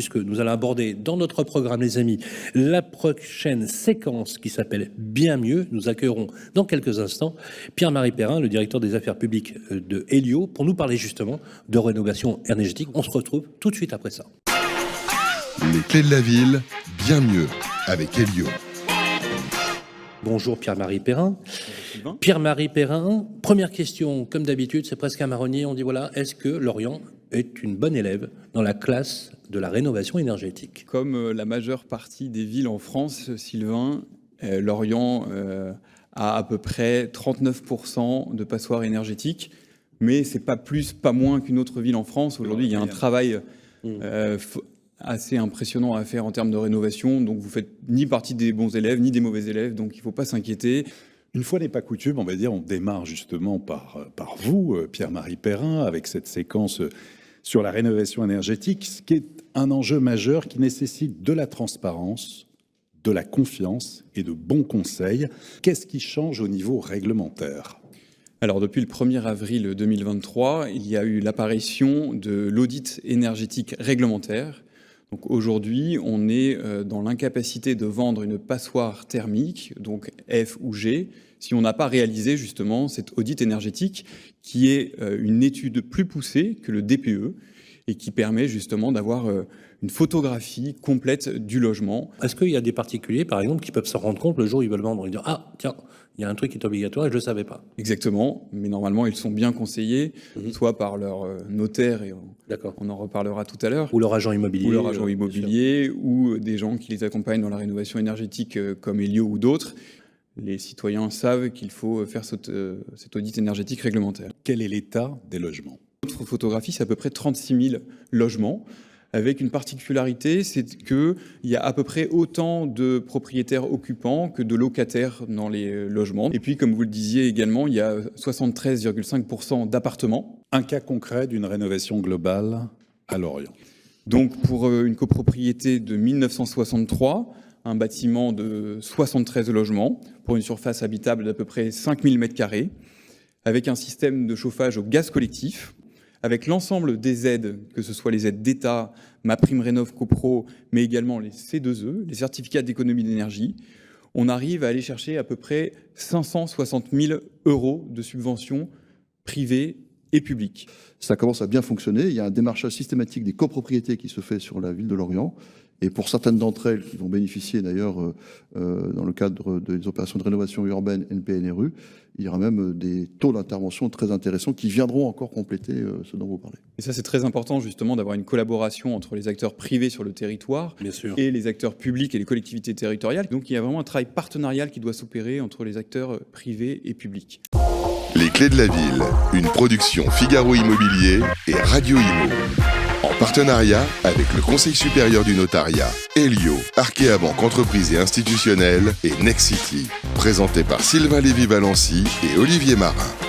puisque nous allons aborder dans notre programme, les amis, la prochaine séquence qui s'appelle Bien mieux. Nous accueillerons dans quelques instants Pierre-Marie Perrin, le directeur des affaires publiques de Elio, pour nous parler justement de rénovation énergétique. On se retrouve tout de suite après ça. Les clés de la ville, bien mieux, avec Elio. Bonjour Pierre-Marie Perrin. Pierre-Marie Perrin, première question, comme d'habitude, c'est presque un marronnier. On dit voilà, est-ce que Lorient est une bonne élève dans la classe de la rénovation énergétique? Comme la majeure partie des villes en France, Sylvain, Lorient a à peu près 39% de passoires énergétiques, mais c'est pas plus, pas moins qu'une autre ville en France. Aujourd'hui, il y a un travail assez impressionnant à faire en termes de rénovation, donc vous faites ni partie des bons élèves, ni des mauvais élèves, donc il ne faut pas s'inquiéter. Une fois n'est pas coutume, on va dire, on démarre justement par vous, Pierre-Marie Perrin, avec cette séquence sur la rénovation énergétique, ce qui est un enjeu majeur qui nécessite de la transparence, de la confiance et de bons conseils. Qu'est-ce qui change au niveau réglementaire ? Alors depuis le 1er avril 2023, il y a eu l'apparition de l'audit énergétique réglementaire. Donc aujourd'hui, on est dans l'incapacité de vendre une passoire thermique, donc F ou G, si on n'a pas réalisé justement cet audit énergétique qui est une étude plus poussée que le DPE et qui permet justement d'avoir une photographie complète du logement. Est-ce qu'il y a des particuliers, par exemple, qui peuvent se rendre compte le jour où ils veulent vendre et dire « Ah, tiens, il y a un truc qui est obligatoire et je ne le savais pas ». Exactement, mais normalement, ils sont bien conseillés, soit par leur notaire, et on en reparlera tout à l'heure. Ou leur agent immobilier. Ou leur agent immobilier, ou des gens qui les accompagnent dans la rénovation énergétique comme Elio ou d'autres. Les citoyens savent qu'il faut faire cet audit énergétique réglementaire. Quel est l'état des logements ? Notre photographie, c'est à peu près 36 000 logements, avec une particularité, c'est qu'il y a à peu près autant de propriétaires occupants que de locataires dans les logements. Et puis, comme vous le disiez également, il y a 73,5% d'appartements. Un cas concret d'une rénovation globale à Lorient. Donc, pour une copropriété de 1963, un bâtiment de 73 logements, pour une surface habitable d'à peu près 5000 m², avec un système de chauffage au gaz collectif, avec l'ensemble des aides, que ce soit les aides d'État, MaPrimeRénov' Copro, mais également les C2E, les certificats d'économie d'énergie, on arrive à aller chercher à peu près 560 000 € de subventions privées et publiques. Ça commence à bien fonctionner. Il y a un démarchage systématique des copropriétés qui se fait sur la ville de Lorient. Et pour certaines d'entre elles, qui vont bénéficier d'ailleurs dans le cadre des opérations de rénovation urbaine NPNRU, il y aura même des taux d'intervention très intéressants qui viendront encore compléter ce dont vous parlez. Et ça, c'est très important justement d'avoir une collaboration entre les acteurs privés sur le territoire et les acteurs publics et les collectivités territoriales. Donc il y a vraiment un travail partenarial qui doit s'opérer entre les acteurs privés et publics. Les clés de la ville, une production Figaro Immobilier et Radio Imo. En partenariat avec le Conseil supérieur du notariat, Elio, Arkea Banque Entreprise et Institutionnelle et Nexity. Présenté par Sylvain Lévy-Valency et Olivier Marin.